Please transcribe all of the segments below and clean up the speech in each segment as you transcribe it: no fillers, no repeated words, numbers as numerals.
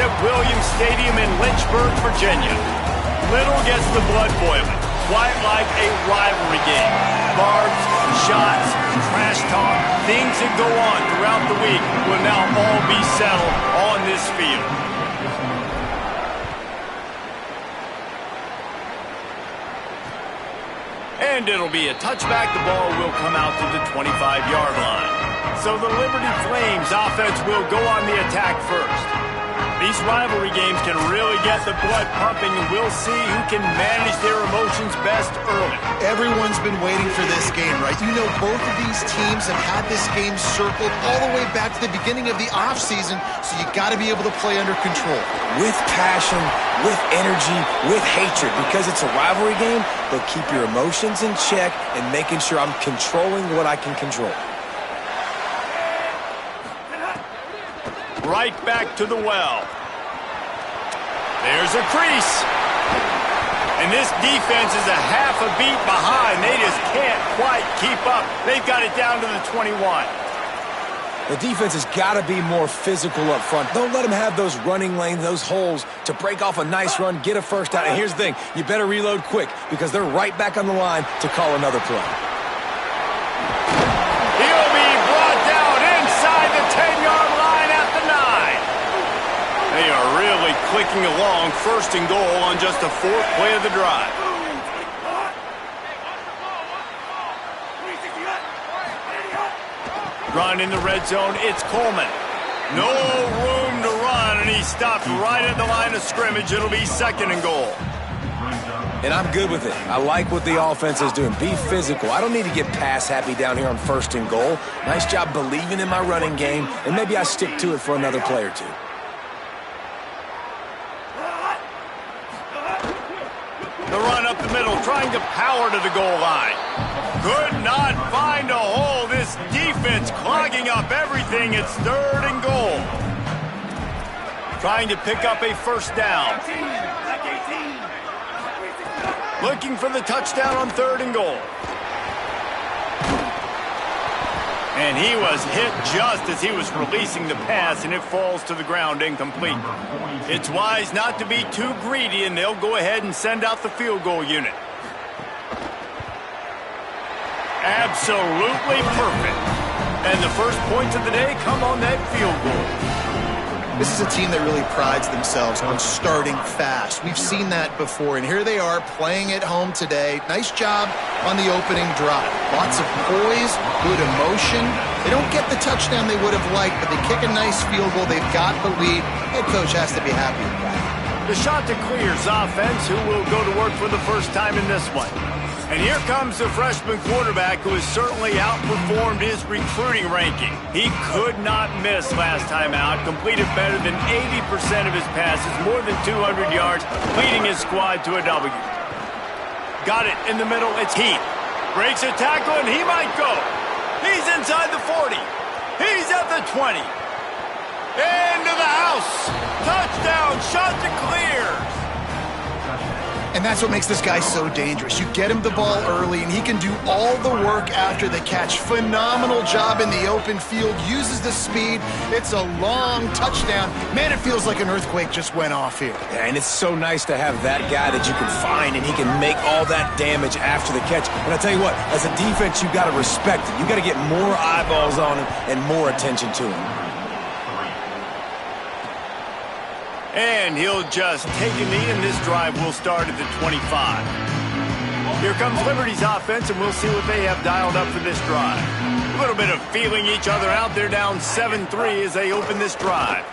at Williams Stadium in Lynchburg, Virginia. Little gets the blood boiling, quite like a rivalry game. Barbs, shots, trash talk, things that go on throughout the week will now all be settled on this field. And it'll be a touchback. The ball will come out to the 25-yard line. So the Liberty Flames offense will go on the attack first. These rivalry games can really get the blood pumping, and we'll see who can manage their emotions best early. Everyone's been waiting for this game, right? You know, both of these teams have had this game circled all the way back to the beginning of the offseason, so you got to be able to play under control. With passion, with energy, with hatred, because it's a rivalry game, but keep your emotions in check and making sure I'm controlling what I can control. Right back to the well. There's a crease. And this defense is a half a beat behind. They just can't quite keep up. They've got it down to the 21. The defense has got to be more physical up front. Don't let them have those running lanes, those holes to break off a nice run, get a first down. And here's the thing, you better reload quick because they're right back on the line to call another play. He'll be brought down inside the 10-yard line at the 9. They are really clicking along, first and goal on just the fourth play of the drive. Run in the red zone, it's Coleman. No room to run, and he stopped right at the line of scrimmage. It'll be second and goal. And I'm good with it. I like what the offense is doing. Be physical. I don't need to get pass happy down here on first and goal. Nice job believing in my running game, and maybe I stick to it for another play or two. The run up the middle, trying to power to the goal line. Could not find a hole. This defense clogging up everything. It's third and goal. Trying to pick up a first down. Looking for the touchdown on third and goal. And he was hit just as he was releasing the pass, and it falls to the ground incomplete. It's wise not to be too greedy, and they'll go ahead and send out the field goal unit. Absolutely perfect. And the first points of the day come on that field goal. This is a team that really prides themselves on starting fast. We've seen that before, and here they are playing at home today. Nice job on the opening drive. Lots of poise, good emotion. They don't get the touchdown they would have liked, but they kick a nice field goal. They've got the lead. Head coach has to be happy with that. The shot to clears offense, who will go to work for the first time in this one. And here comes the freshman quarterback who has certainly outperformed his recruiting ranking. He could not miss last time out, completed better than 80% of his passes, more than 200 yards, leading his squad to a W. Got it in the middle, it's Heath. Breaks a tackle and he might go. He's inside the 40. He's at the 20. Into the house. Touchdown, shot to clears. And that's what makes this guy so dangerous. You get him the ball early, and he can do all the work after the catch. Phenomenal job in the open field, uses the speed. It's a long touchdown. Man, it feels like an earthquake just went off here. Yeah, and it's so nice to have that guy that you can find, and he can make all that damage after the catch. And I tell you what, as a defense, you got to respect it. You got to get more eyeballs on him and more attention to him. And he'll just take a knee, and this drive will start at the 25. Here comes Liberty's offense, and we'll see what they have dialed up for this drive. A little bit of feeling each other out. They're down 7-3 as they open this drive.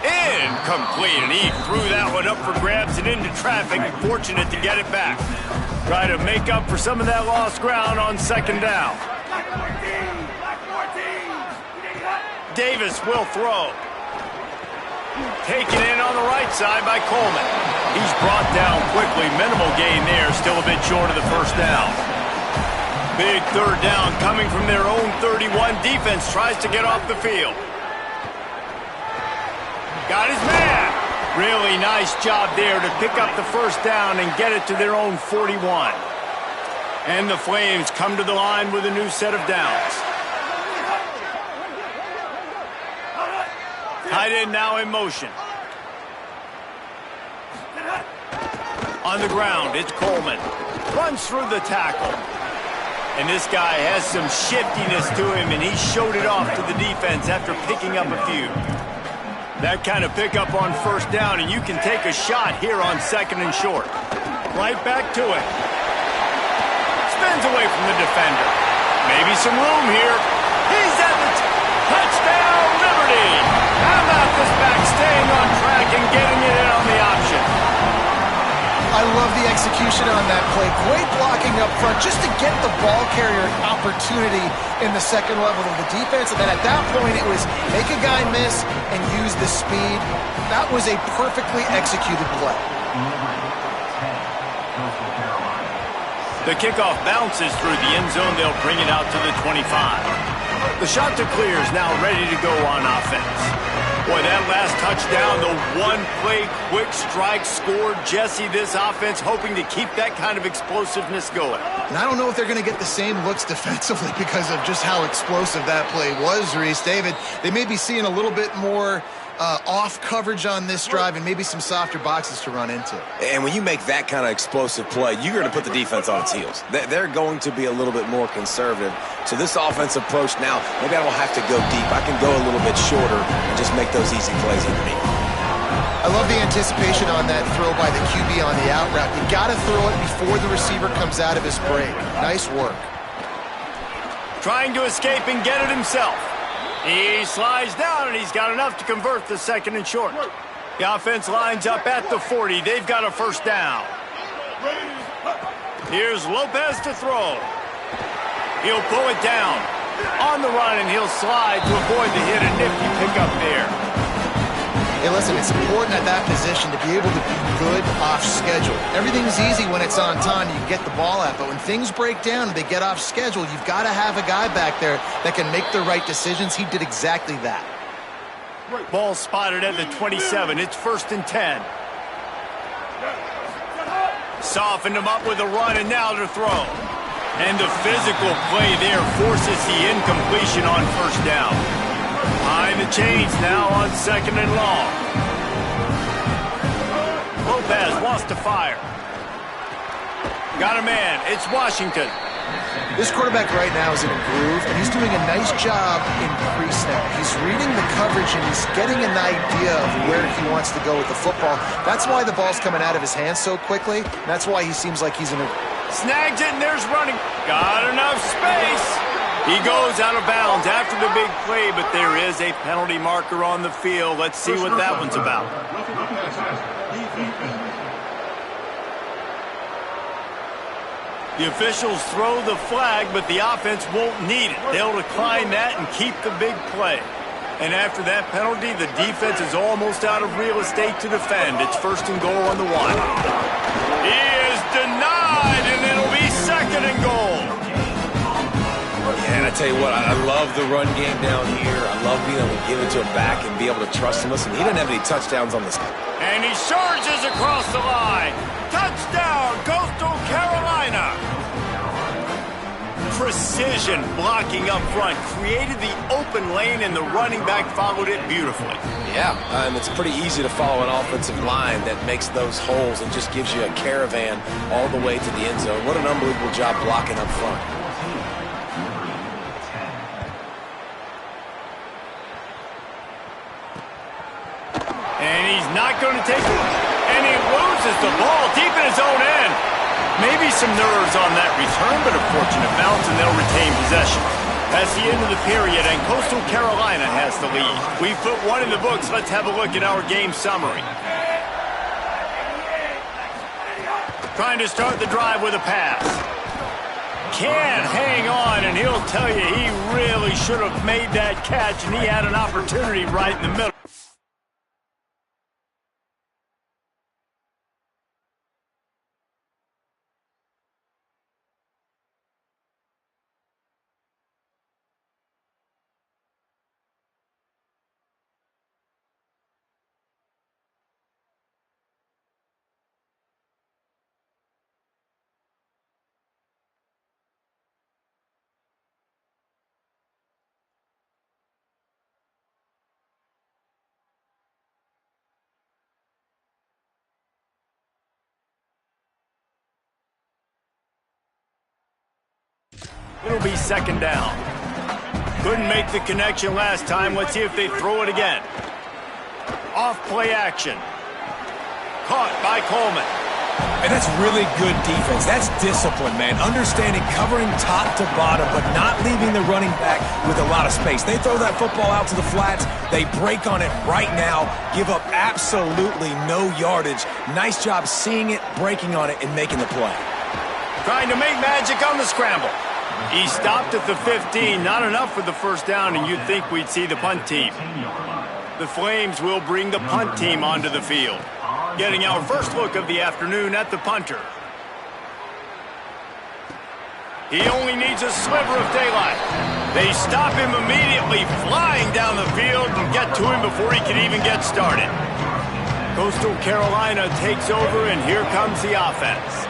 Incomplete, and he threw that one up for grabs and into traffic. Fortunate to get it back. Try to make up for some of that lost ground on second down. Davis will throw. Taken in on the right side by Coleman. He's brought down quickly. Minimal gain there. Still a bit short of the first down. Big third down coming from their own 31. Defense tries to get off the field. Got his man. Really nice job there to pick up the first down and get it to their own 41. And the Flames come to the line with a new set of downs. Tight end now in motion. On the ground, it's Coleman. Runs through the tackle. And this guy has some shiftiness to him, and he showed it off to the defense after picking up a few. That kind of pickup on first down, and you can take a shot here on 2nd and short. Right back to it. Spins away from the defender. Maybe some room here. He's at the touchdown, Liberty. How about this back staying on track and getting it in on the option? I love the execution on that play. Great blocking up front just to get the ball carrier an opportunity in the second level of the defense. And then at that point, it was make a guy miss and use the speed. That was a perfectly executed play. The kickoff bounces through the end zone. They'll bring it out to the 25. The shot to clear is now ready to go on offense. Boy, that last touchdown, the one-play quick strike scored. Jesse, this offense hoping to keep that kind of explosiveness going. And I don't know if they're going to get the same looks defensively because of just how explosive that play was, Reese. David, they may be seeing a little bit more off coverage on this drive and maybe some softer boxes to run into. And when you make that kind of explosive play, you're going to put the defense on its heels. They're going to be a little bit more conservative. So this offensive approach now, maybe I don't have to go deep. I can go a little bit shorter and just make those easy plays underneath. I love the anticipation on that throw by the QB on the out route. You got to throw it before the receiver comes out of his break. Nice work. Trying to escape and get it himself. He slides down, and he's got enough to convert the 2nd and short. The offense lines up at the 40. They've got a first down. Here's Lopez to throw. He'll pull it down. On the run, and he'll slide to avoid the hit. A nifty pickup there. Hey, listen, it's important at that position to be able to be good off schedule. Everything's easy when it's on time. You can get the ball out. But when things break down and they get off schedule, you've got to have a guy back there that can make the right decisions. He did exactly that. Ball spotted at the 27. It's 1st and 10. Softened him up with a run, and now to throw. And the physical play there forces the incompletion on first down. Behind the chains now on 2nd and long. Lopez wants to fire. Got a man. It's Washington. This quarterback right now is in a groove, and he's doing a nice job in pre-snap. He's reading the coverage, and he's getting an idea of where he wants to go with the football. That's why the ball's coming out of his hands so quickly. And that's why he seems like he's in a... Snags it, and there's running. Got enough space. He goes out of bounds after the big play, but there is a penalty marker on the field. Let's see what that one's about. The officials throw the flag, but the offense won't need it. They'll decline that and keep the big play. And after that penalty, the defense is almost out of real estate to defend. It's 1st and goal on the 1. He is denied, and it'll be 2nd and goal. And I tell you what, I love the run game down here. I love being able to give it to a back and be able to trust him. Listen, he doesn't have any touchdowns on this. And he surges across the line. Touchdown, Coastal Carolina. Precision blocking up front created the open lane, and the running back followed it beautifully. Yeah, it's pretty easy to follow an offensive line that makes those holes and just gives you a caravan all the way to the end zone. What an unbelievable job blocking up front. And he's not going to take it. And he loses the ball deep in his own end. Maybe some nerves on that return, but a fortunate bounce, and they'll retain possession. That's the end of the period, and Coastal Carolina has the lead. We've put one in the books. Let's have a look at our game summary. Trying to start the drive with a pass. Can't hang on, and he'll tell you he really should have made that catch, and he had an opportunity right in the middle. It'll be second down. Couldn't make the connection last time. Let's see if they throw it again. Off play action. Caught by Coleman. And that's really good defense. That's discipline, man. Understanding covering top to bottom, but not leaving the running back with a lot of space. They throw that football out to the flats. They break on it right now, give up absolutely no yardage. Nice job seeing it, breaking on it, and making the play. Trying to make magic on the scramble. He stopped at the 15. Not enough for the first down, and you'd think we'd see the punt team. The Flames will bring the punt team onto the field. Getting our first look of the afternoon at the punter. He only needs a sliver of daylight. They stop him immediately, flying down the field and get to him before he can even get started. Coastal Carolina takes over, and here comes the offense.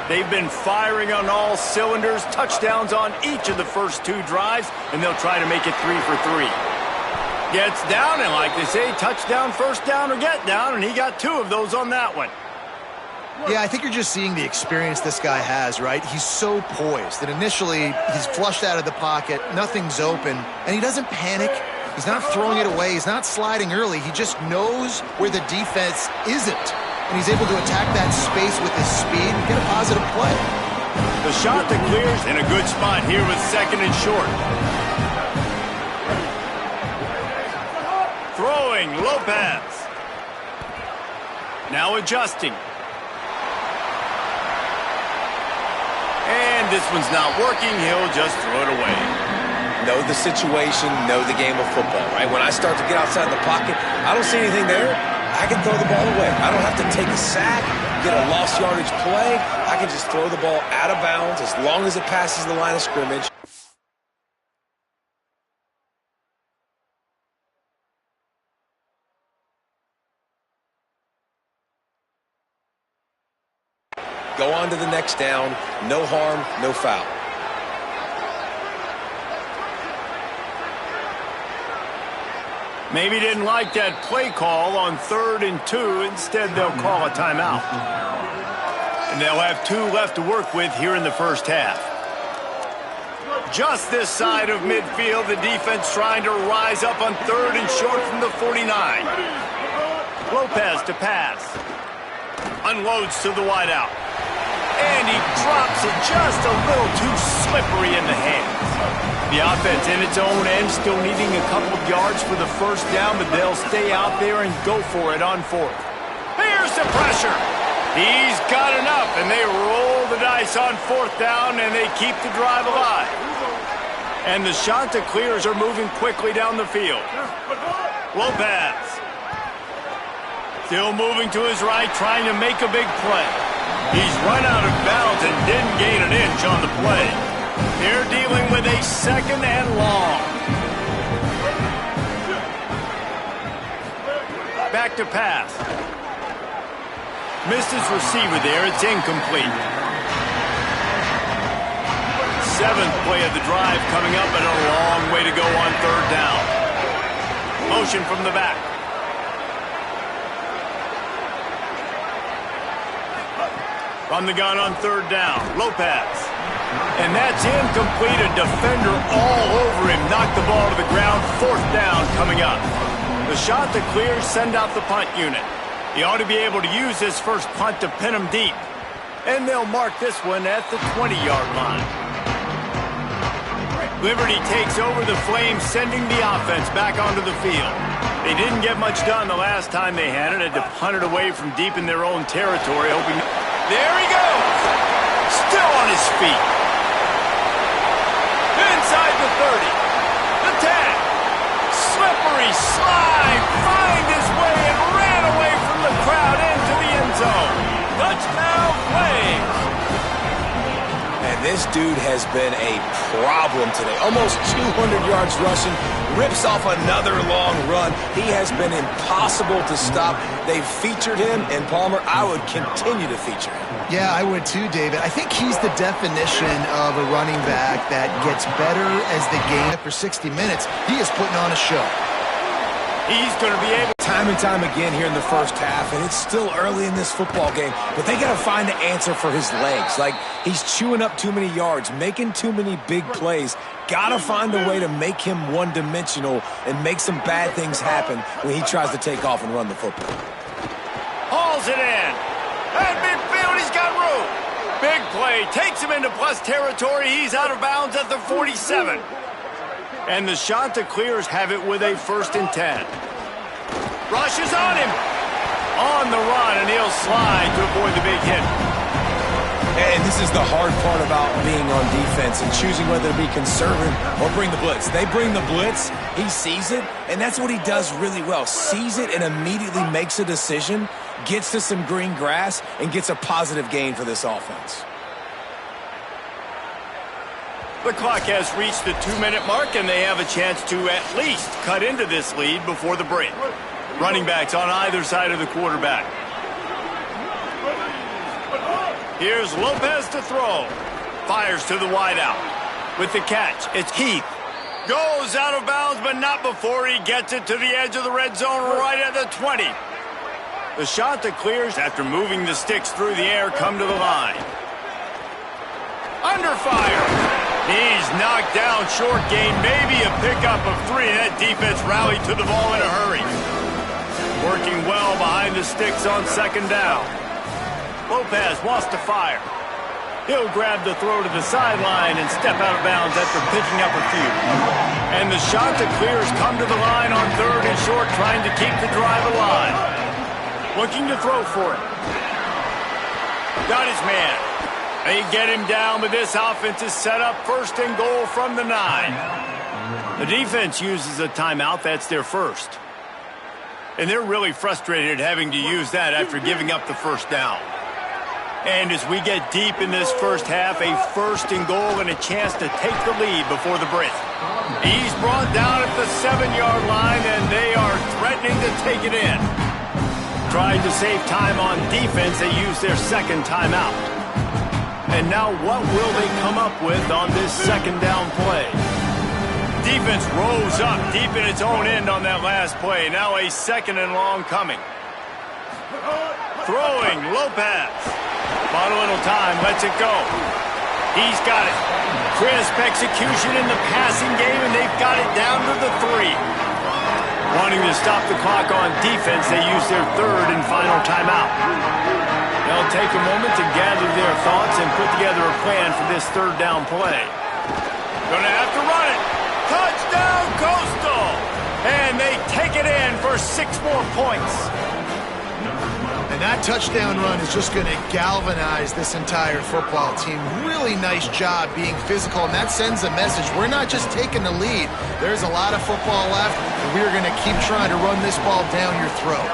They've been firing on all cylinders, touchdowns on each of the first two drives, and they'll try to make it 3 for 3. Gets down, and like they say, touchdown, first down, or get down, and he got 2 of those on that one. Yeah, I think you're just seeing the experience this guy has, right? He's so poised that initially he's flushed out of the pocket, nothing's open, and he doesn't panic. He's not throwing it away. He's not sliding early. He just knows where the defense isn't, and he's able to attack that space with his speed and get a positive play. The shot that clears in a good spot here with second and short. Throwing, Lopez. Now adjusting. And this one's not working. He'll just throw it away. Know the situation, know the game of football, right? When I start to get outside the pocket, I don't see anything there. I can throw the ball away. I don't have to take a sack, get a lost yardage play. I can just throw the ball out of bounds as long as it passes the line of scrimmage. Go on to the next down. No harm, no foul. Maybe didn't like that play call on 3rd and 2. Instead, they'll call a timeout. And they'll have 2 left to work with here in the first half. Just this side of midfield, the defense trying to rise up on 3rd and short from the 49. Lopez to pass. Unloads to the wideout. And he drops it just a little too slippery in the hands. The offense in its own end still needing a couple of yards for the first down, but they'll stay out there and go for it on 4th. Here's the pressure. He's got enough, and they roll the dice on 4th down, and they keep the drive alive. And the Shanta Clears are moving quickly down the field. Lopez. Still moving to his right, trying to make a big play. He's run out of bounds and didn't gain an inch on the play. They're dealing with a 2nd and long. Back to pass. Missed his receiver there. It's incomplete. 7th play of the drive coming up, and a long way to go on 3rd down. Motion from the back. From the gun on 3rd down, Lopez. And that's incomplete. A defender all over him. Knocked the ball to the ground. 4th down coming up. The shot that clears, send out the punt unit. He ought to be able to use his first punt to pin him deep. And they'll mark this one at the 20-yard line. Liberty takes over the Flames, sending the offense back onto the field. They didn't get much done the last time they had it. Had to punt it away from deep in their own territory, hoping... There he goes! Still on his feet. Inside the 30. The 10. Slippery slide. Find his way and ran away from the crowd into the end zone. Touchdown Flames. And this dude has been a problem today. Almost 200 yards rushing. Rips off another long run. He has been impossible to stop. They've featured him, and Palmer, I would continue to feature him. Yeah, I would too, David. I think he's the definition of a running back that gets better as the game. For 60 minutes, he is putting on a show. He's going to be able... Time and time again here in the first half, and it's still early in this football game, but they got to find the answer for his legs. Like, he's chewing up too many yards, making too many big plays. Got to find a way to make him one-dimensional and make some bad things happen when he tries to take off and run the football. Hauls it in. At midfield, he's got room. Big play. Takes him into plus territory. He's out of bounds at the 47. And the Chanticleers have it with a 1st and 10. Rushes on him. On the run, and he'll slide to avoid the big hit. And this is the hard part about being on defense and choosing whether to be conservative or bring the blitz. They bring the blitz, he sees it, and that's what he does really well. Sees it and immediately makes a decision, gets to some green grass, and gets a positive gain for this offense. The clock has reached the 2-minute mark, and they have a chance to at least cut into this lead before the break. Running backs on either side of the quarterback. Here's Lopez to throw. Fires to the wideout. With the catch, it's Heath. Goes out of bounds, but not before he gets it to the edge of the red zone right at the 20. The Chanticleers, after moving the sticks through the air, come to the line. Under fire. He's knocked down, short gain, maybe a pickup of 3. That defense rallied to the ball in a hurry. Working well behind the sticks on 2nd down. Lopez wants to fire. He'll grab the throw to the sideline and step out of bounds after picking up a few. And the Chanticleers come to the line on 3rd and short, trying to keep the drive alive. Looking to throw for it. Got his man. They get him down, but this offense is set up 1st and goal from the 9. The defense uses a timeout. That's their 1st. And they're really frustrated having to use that after giving up the 1st down. And as we get deep in this first half, a 1st and goal and a chance to take the lead before the break. He's brought down at the 7-yard line, and they are threatening to take it in. Trying to save time on defense, they use their 2nd timeout. And now what will they come up with on this 2nd down play? Defense rose up deep in its own end on that last play. Now a 2nd and long coming. Throwing, Lopez. Bought a little time, lets it go. He's got it. Crisp execution in the passing game, and they've got it down to the 3. Wanting to stop the clock on defense, they use their 3rd and final timeout. They'll take a moment to gather their thoughts and put together a plan for this 3rd down play. Gonna have to run it. Touchdown, Coastal! And they take it in for 6 more points. And that touchdown run is just going to galvanize this entire football team. Really nice job being physical, and that sends a message. We're not just taking the lead. There's a lot of football left, and we're going to keep trying to run this ball down your throat.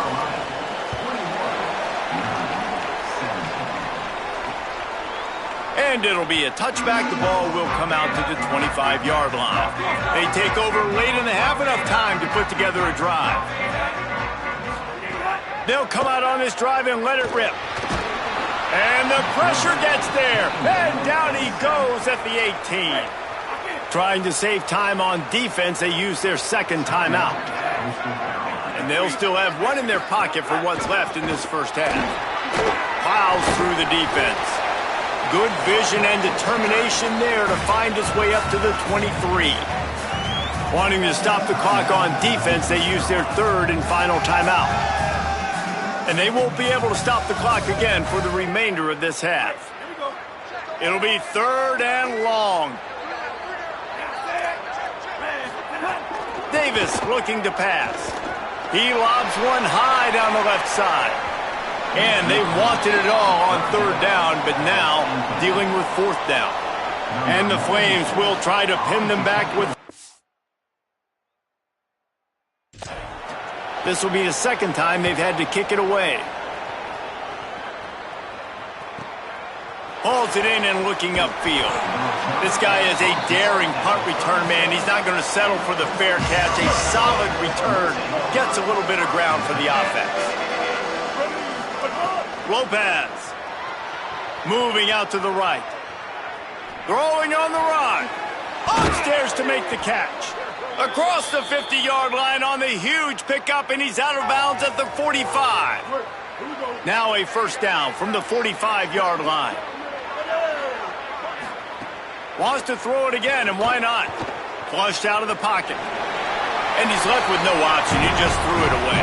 And it'll be a touchback. The ball will come out to the 25-yard line. They take over late in the half, enough time to put together a drive. They'll come out on this drive and let it rip. And the pressure gets there. And down he goes at the 18. Trying to save time on defense, they use their 2nd timeout. And they'll still have 1 in their pocket for what's left in this first half. Plows through the defense. Good vision and determination there to find his way up to the 23. Wanting to stop the clock on defense, they use their 3rd and final timeout. And they won't be able to stop the clock again for the remainder of this half. It'll be 3rd and long. Davis looking to pass. He lobs one high down the left side. And they wanted it all on 3rd down, but now dealing with 4th down. And the Flames will try to pin them back with... This will be the 2nd time they've had to kick it away. Hauls it in and looking upfield. This guy is a daring punt return man. He's not going to settle for the fair catch. A solid return. Gets a little bit of ground for the offense. Lopez. Moving out to the right. Throwing on the run. Upstairs to make the catch. Across the 50-yard line on the huge pickup, and he's out of bounds at the 45. Now a first down from the 45-yard line. Wants to throw it again, and why not? Flushed out of the pocket. And he's left with no option. He just threw it away.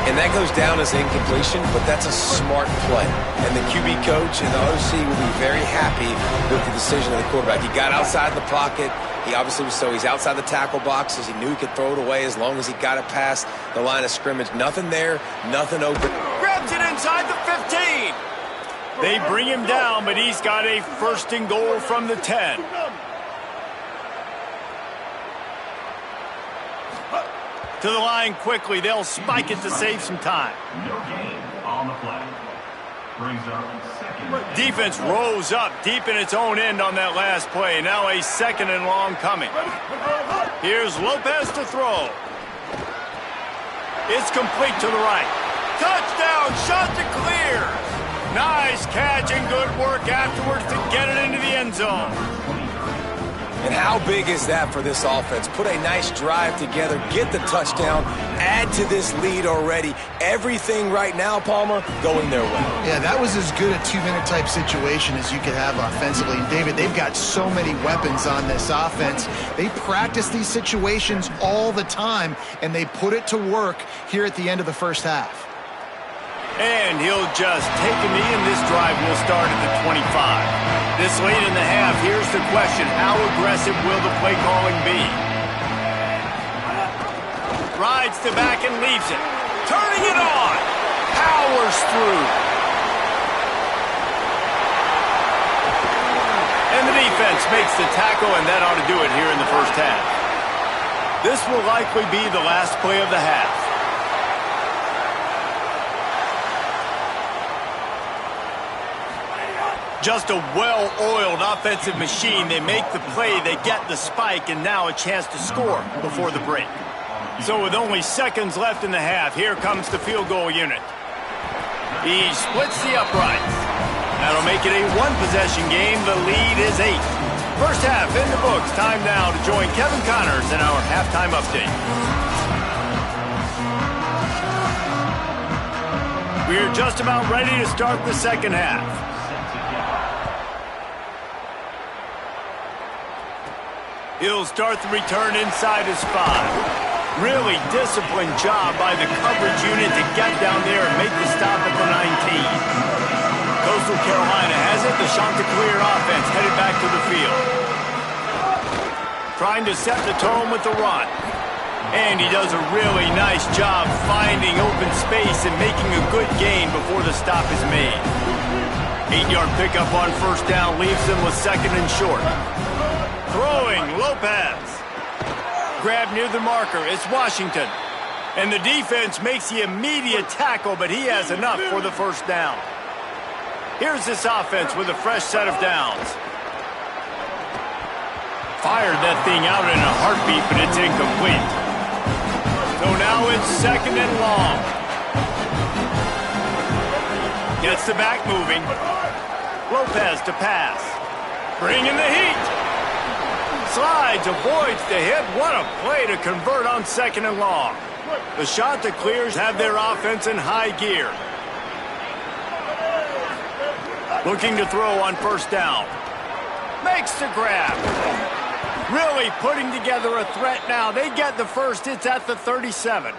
And that goes down as incompletion, but that's a smart play. And the QB coach and the OC will be very happy with the decision of the quarterback. He got outside the pocket. He obviously was he's outside the tackle boxes. He knew he could throw it away as long as he got it past the line of scrimmage. Nothing there, nothing open. Grabs it inside the 15. They bring him down, but he's got a first and goal from the 10. To the line quickly. They'll spike it to save some time. No gain on the play. Brings up second. Defense rose up deep in its own end on that last play. Now a second and long coming. Here's Lopez to throw. It's complete to the right. Touchdown, shot to clear. Nice catch and good work afterwards to get it into the end zone. And how big is that for this offense? Put a nice drive together, get the touchdown, add to this lead already. Everything right now, Palmer, going their way. Yeah, that was as good a two-minute type situation as you could have offensively. And David, they've got so many weapons on this offense. They practice these situations all the time, and they put it to work here at the end of the first half. And he'll just take a knee, and this drive will start at the 25. This late in the half, here's the question. How aggressive will the play calling be? Rides to back and leaves it. Turning it on. Powers through. And the defense makes the tackle, and that ought to do it here in the first half. This will likely be the last play of the half. Just a well-oiled offensive machine. They make the play, they get the spike, and now a chance to score before the break. So with only seconds left in the half, here comes the field goal unit. He splits the uprights. That'll make it a one-possession game. The lead is 8. First half in the books. Time now to join Kevin Connors in our halftime update. We're just about ready to start the second half. He'll start the return inside his 5. Really disciplined job by the coverage unit to get down there and make the stop at the 19. Coastal Carolina has it. The Chanticleer offense headed back to the field. Trying to set the tone with the run. And he does a really nice job finding open space and making a good gain before the stop is made. 8-yard pickup on first down leaves him with second and short. Throwing, Lopez. Grab near the marker, it's Washington. And the defense makes the immediate tackle, but he has enough for the first down. Here's this offense with a fresh set of downs. Fired that thing out in a heartbeat, but it's incomplete. So now it's second and long. Gets the back moving. Lopez to pass. Bringing the heat. Slides, avoids the hit. What a play to convert on second and long. The Chanticleers have their offense in high gear. Looking to throw on first down. Makes the grab. Really putting together a threat now. They get the first. It's at the 37.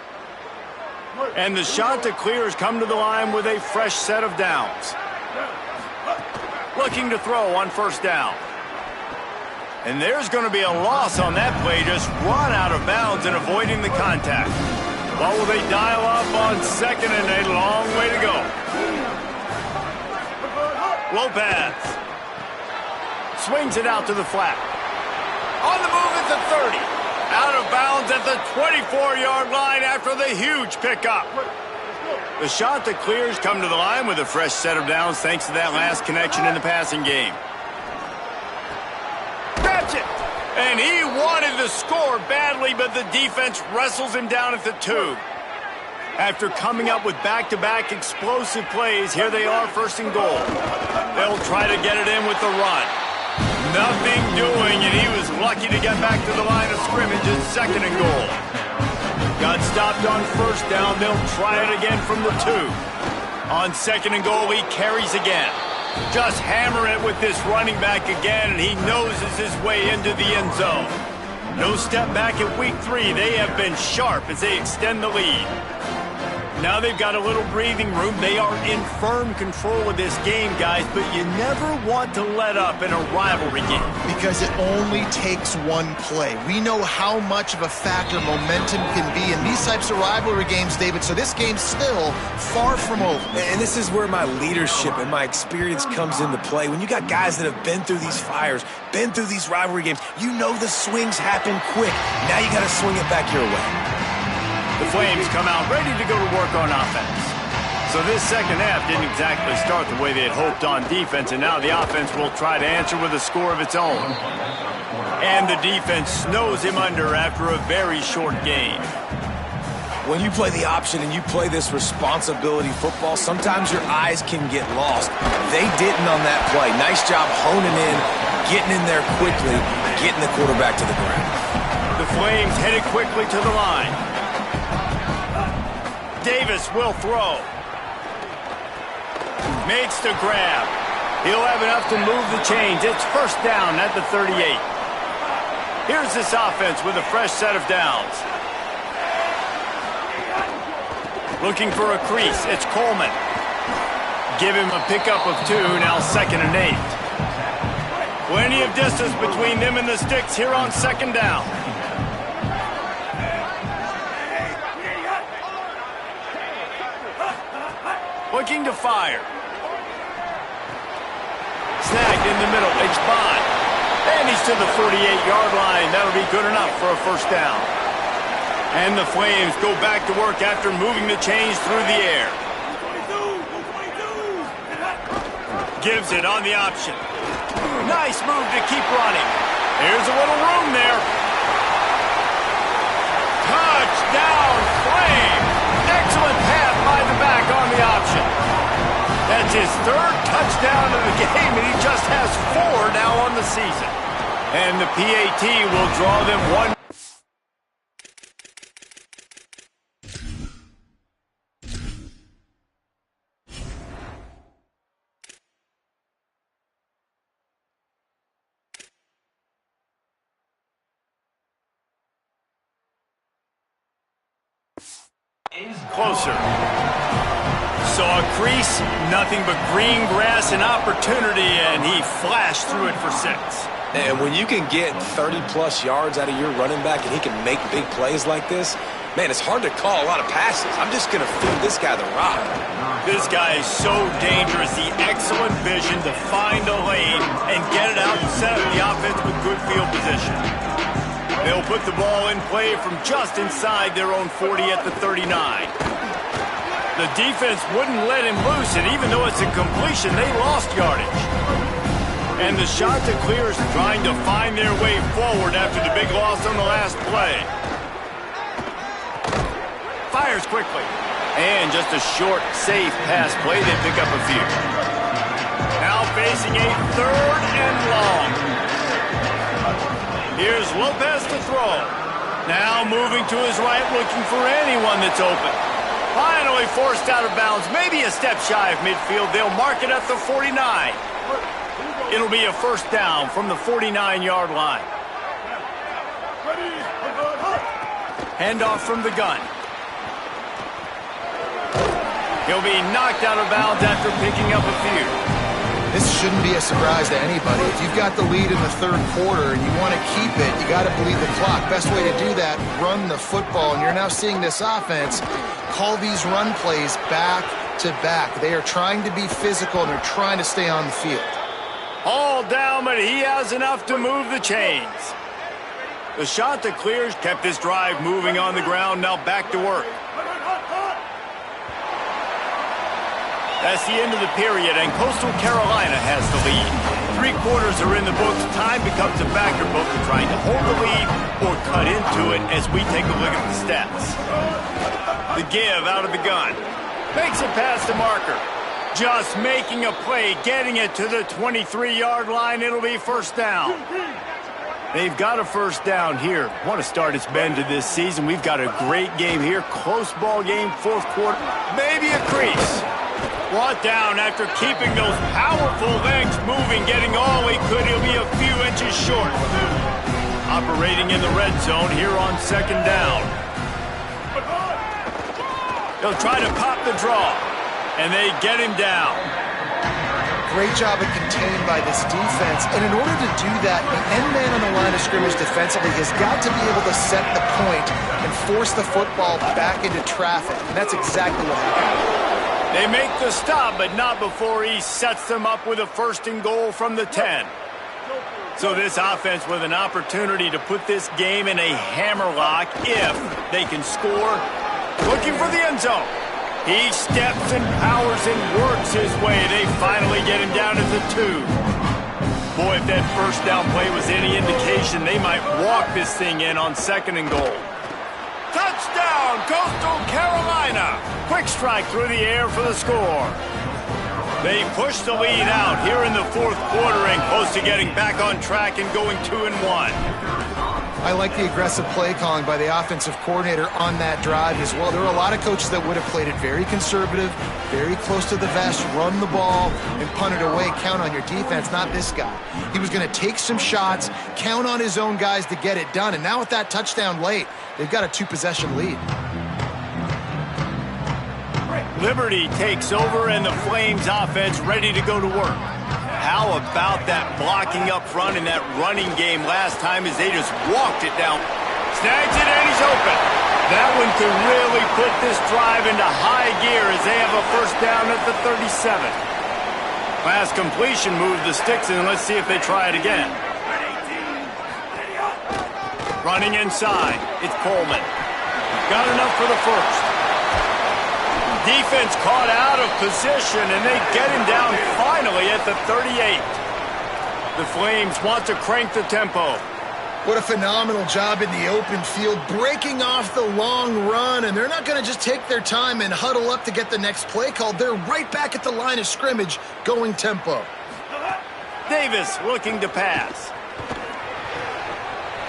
And the Chanticleers come to the line with a fresh set of downs. Looking to throw on first down. And there's going to be a loss on that play, just run out of bounds and avoiding the contact. What will they dial up on second, and a long way to go. Lopez swings it out to the flat. On the move at the 30. Out of bounds at the 24-yard line after the huge pickup. The Chanticleers come to the line with a fresh set of downs thanks to that last connection in the passing game. And he wanted to score badly, but the defense wrestles him down at the 2. After coming up with back-to-back explosive plays, here they are, first and goal. They'll try to get it in with the run. Nothing doing, and he was lucky to get back to the line of scrimmage at 2nd and goal. Got stopped on 1st down. They'll try it again from the 2. On 2nd and goal, he carries again. Just hammer it with this running back again, and he noses his way into the end zone. No step back at week 3. They have been sharp as they extend the lead. Now they've got a little breathing room. They are in firm control of this game, guys, but you never want to let up in a rivalry game. Because it only takes one play. We know how much of a factor momentum can be in these types of rivalry games, David, so this game's still far from over. And this is where my leadership and my experience comes into play. When you got guys that have been through these fires, been through these rivalry games, you know the swings happen quick. Now you got to swing it back your way. The Flames come out ready to go to work on offense. So this second half didn't exactly start the way they had hoped on defense, and now the offense will try to answer with a score of its own. And the defense snows him under after a very short game. When you play the option and you play this responsibility football, sometimes your eyes can get lost. They didn't on that play. Nice job honing in, getting in there quickly, getting the quarterback to the ground. The Flames headed quickly to the line. Davis will throw. Makes the grab. He'll have enough to move the chains. It's 1st down at the 38. Here's this offense with a fresh set of downs. Looking for a crease. It's Coleman. Give him a pickup of 2, now 2nd and 8. Plenty of distance between them and the sticks here on 2nd down. Looking to fire. Snagged in the middle. It's Bond. And he's to the 48-yard line. That'll be good enough for a 1st down. And the Flames go back to work after moving the chains through the air. Gives it on the option. Nice move to keep running. Here's a little room there. Touchdown, Flames. Excellent pass by the back on the option. That's his 3rd touchdown of the game, and he just has 4 now on the season. And the PAT will draw them 1. Closer. Saw a crease, nothing but green grass and opportunity, and he flashed through it for 6. And when you can get 30-plus yards out of your running back and he can make big plays like this, man, it's hard to call a lot of passes. I'm just going to feed this guy the rock. This guy is so dangerous. The excellent vision to find a lane and get it out and set up the offense with good field position. They'll put the ball in play from just inside their own 40 at the 39. The defense wouldn't let him loose, and even though it's a completion, they lost yardage. And the shot to clear is trying to find their way forward after the big loss on the last play. Fires quickly. And just a short, safe pass play. They pick up a few. Now facing a 3rd and long. Here's Lopez to throw. Now moving to his right, looking for anyone that's open. Finally forced out of bounds, maybe a step shy of midfield. They'll mark it at the 49. It'll be a 1st down from the 49-yard line. Handoff from the gun. He'll be knocked out of bounds after picking up a few. This shouldn't be a surprise to anybody. If you've got the lead in the 3rd quarter and you want to keep it, you got to bleed the clock. Best way to do that, run the football. And you're now seeing this offense call these run plays back to back. They are trying to be physical, and they're trying to stay on the field. All down, but he has enough to move the chains. The shot to clears kept this drive moving on the ground. Now back to work. That's the end of the period, and Coastal Carolina has the lead. 3 quarters are in the books. Time becomes a factor, both in trying to hold the lead or cut into it as we take a look at the stats. The give out of the gun. Makes it past the marker. Just making a play, getting it to the 23-yard line. It'll be first down. They've got a first down here. Want to start its bend to this season. We've got a great game here. Close ball game, fourth quarter. Maybe a crease. Brought down after keeping those powerful legs moving, getting all he could. He'll be a few inches short. Operating in the red zone here on second down. They'll try to pop the draw, and they get him down. Great job of contained by this defense. And in order to do that, the end man on the line of scrimmage defensively has got to be able to set the point and force the football back into traffic. And that's exactly what happened. They make the stop, but not before he sets them up with a first and goal from the 10. So this offense with an opportunity to put this game in a hammerlock if they can score. Looking for the end zone. He steps and powers and works his way. They finally get him down at the 2. Boy, if that first down play was any indication, they might walk this thing in on second and goal. Touchdown, Coastal Carolina. Quick strike through the air for the score. They push the lead out here in the fourth quarter and close to getting back on track and going 2-1. I like the aggressive play calling by the offensive coordinator on that drive as well. There were a lot of coaches that would have played it very conservative, very close to the vest, run the ball, and punt it away. Count on your defense, not this guy. He was going to take some shots, count on his own guys to get it done. And now with that touchdown late, they've got a 2-possession lead. Liberty takes over, and the Flames offense ready to go to work. How about that blocking up front in that running game last time as they just walked it down. Snags it, and he's open. That one could really put this drive into high gear as they have a first down at the 37. Last completion moved the sticks, and let's see if they try it again. Running inside, it's Coleman. Got enough for the first. Defense caught out of position, and they get him down finally at the 38. The Flames want to crank the tempo. What a phenomenal job in the open field, breaking off the long run, and they're not going to just take their time and huddle up to get the next play called. They're right back at the line of scrimmage, going tempo. Davis looking to pass.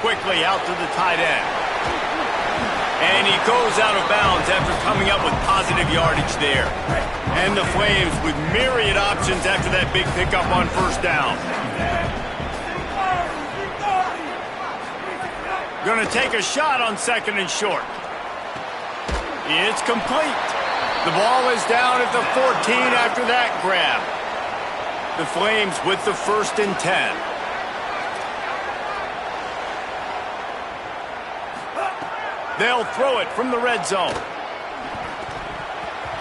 Quickly out to the tight end. And he goes out of bounds after coming up with positive yardage there. And the Flames with myriad options after that big pickup on first down. Going to take a shot on second and short. It's complete. The ball is down at the 14 after that grab. The Flames with the first and 10. They'll throw it from the red zone.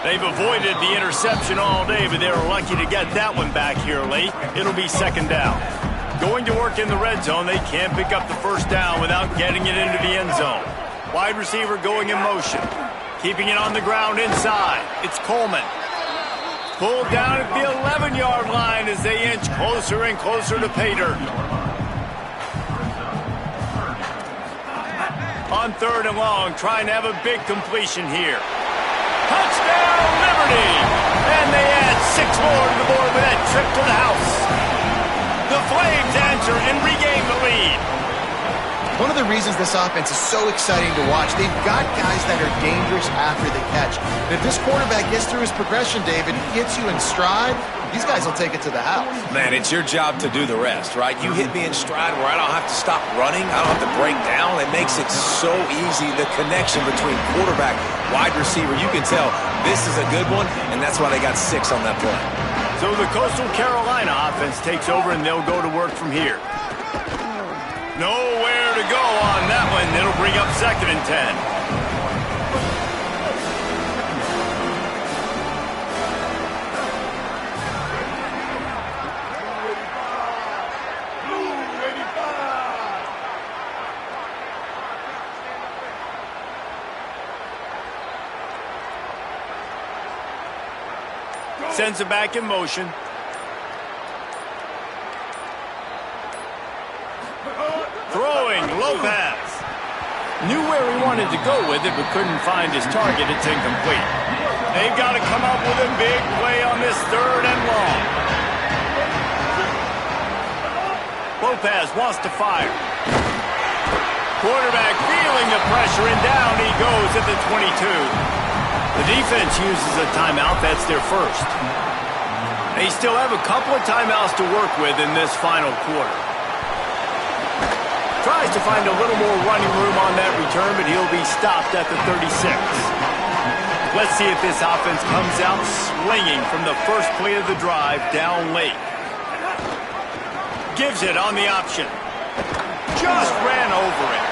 They've avoided the interception all day, but they were lucky to get that one back here late. It'll be second down. Going to work in the red zone, they can't pick up the first down without getting it into the end zone. Wide receiver going in motion. Keeping it on the ground inside. It's Coleman. Pulled down at the 11-yard line as they inch closer and closer to pay dirt. On third and long, trying to have a big completion here. Touchdown, Liberty! And they add 6 more to the board with that trip to the house. The Flames answer and regain the lead. One of the reasons this offense is so exciting to watch, they've got guys that are dangerous after the catch. And if this quarterback gets through his progression, David, he gets you in stride, these guys will take it to the house. Man, it's your job to do the rest, right? You hit me in stride where I don't have to stop running. I don't have to break down. It makes it so easy, the connection between quarterback, wide receiver. You can tell this is a good one, and that's why they got 6 on that play. So the Coastal Carolina offense takes over, and they'll go to work from here. Nowhere to go on that one. It'll bring up second and 10. Sends it back in motion. Throwing, Lopez. Knew where he wanted to go with it, but couldn't find his target. It's incomplete. They've got to come up with a big play on this 3rd and long. Lopez wants to fire. Quarterback feeling the pressure, and down he goes at the 22. The defense uses a timeout. That's their first. They still have a couple of timeouts to work with in this final quarter. Tries to find a little more running room on that return, but he'll be stopped at the 36. Let's see if this offense comes out swinging from the first play of the drive down late. Gives it on the option. Just ran over it.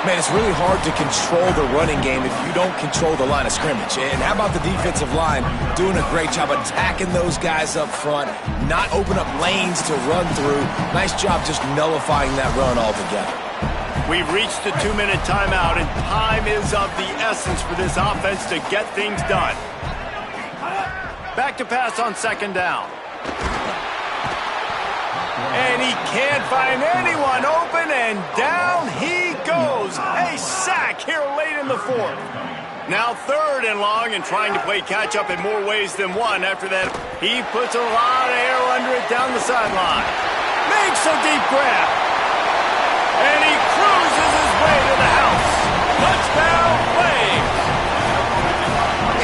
Man, it's really hard to control the running game if you don't control the line of scrimmage. And how about the defensive line doing a great job attacking those guys up front, not open up lanes to run through. Nice job just nullifying that run altogether. We've reached the 2-minute timeout, and time is of the essence for this offense to get things done. Back to pass on 2nd down. And he can't find anyone open, and down he goes. A sack here late in the 4th. Now 3rd and long, and trying to play catch-up in more ways than one. After that, he puts a lot of air under it down the sideline. Makes a deep grab. And he cruises his way to the house. Touchdown, Flames.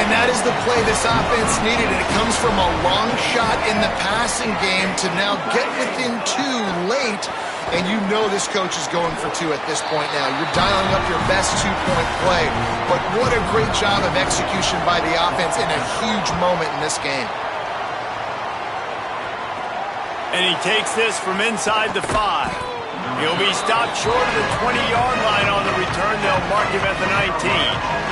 And that is the play this offense needed, and it comes from a long shot in the passing game to now get within 2 late, and you know this coach is going for 2 at this point now. You're dialing up your best 2-point play, but what a great job of execution by the offense in a huge moment in this game. And he takes this from inside the 5. He'll be stopped short of the 20-yard line on the return. They'll mark him at the 19.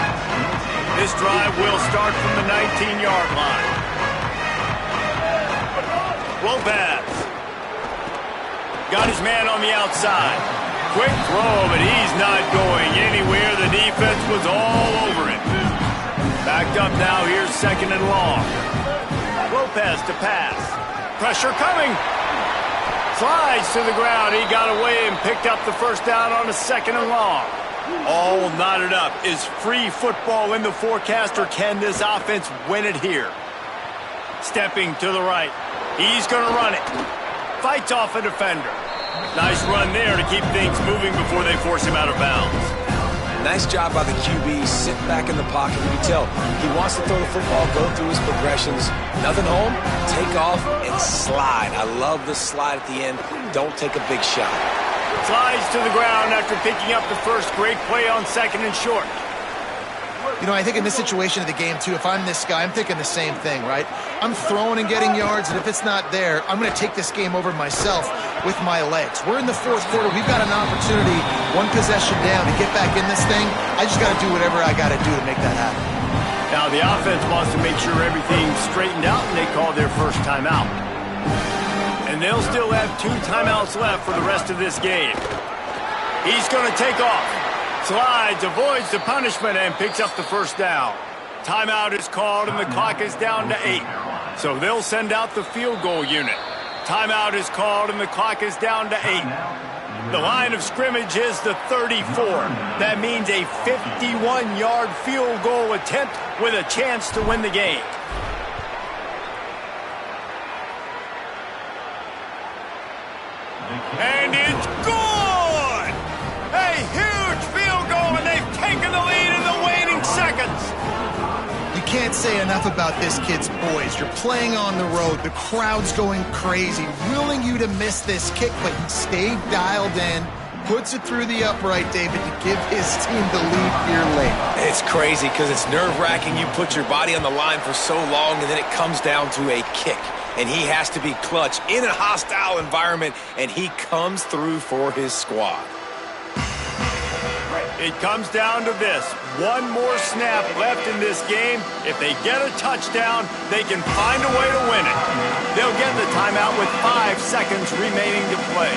This drive will start from the 19-yard line. Lopez. Got his man on the outside. Quick throw, but he's not going anywhere. The defense was all over it. Backed up now. Here's 2nd and long. Lopez to pass. Pressure coming. Slides to the ground. He got away and picked up the 1st down on a 2nd and long. All knotted up. Is free football in the forecast, or can this offense win it here? Stepping to the right. He's going to run it. Fights off a defender. Nice run there to keep things moving before they force him out of bounds. Nice job by the QB, sitting back in the pocket. You can tell he wants to throw the football, go through his progressions. Nothing home, take off, and slide. I love the slide at the end. Don't take a big shot. Slides to the ground after picking up the first. Great play on 2nd and short. You know, I think in this situation of the game, too, if I'm this guy, I'm thinking the same thing, right? I'm throwing and getting yards, and if it's not there, I'm going to take this game over myself with my legs. We're in the 4th quarter. We've got an opportunity, 1 possession down, to get back in this thing. I just got to do whatever I got to do to make that happen. Now the offense wants to make sure everything's straightened out, and they call their first timeout. And they'll still have 2 timeouts left for the rest of this game. He's going to take off. Slides, avoids the punishment, and picks up the 1st down. Timeout is called, and the clock is down to 8. So they'll send out the field goal unit. Timeout is called, and the clock is down to 8. The line of scrimmage is the 34. That means a 51-yard field goal attempt with a chance to win the game. And it's good! A huge field goal, and they've taken the lead in the waning seconds. You can't say enough about this kid's poise. You're playing on the road. The crowd's going crazy, willing you to miss this kick, but he stayed dialed in, puts it through the upright, David, to give his team the lead here late. It's crazy because it's nerve-wracking. You put your body on the line for so long, and then it comes down to a kick. And he has to be clutch in a hostile environment, and he comes through for his squad. It comes down to this. 1 more snap left in this game. If they get a touchdown, they can find a way to win it. They'll get the timeout with 5 seconds remaining to play.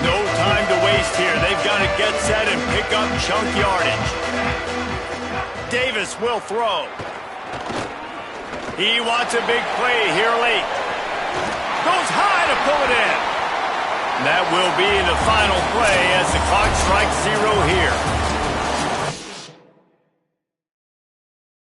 No time to waste here. They've got to get set and pick up chunk yardage. Davis will throw. He wants a big play here late. Goes high to pull it in. That will be the final play as the clock strikes 0 here.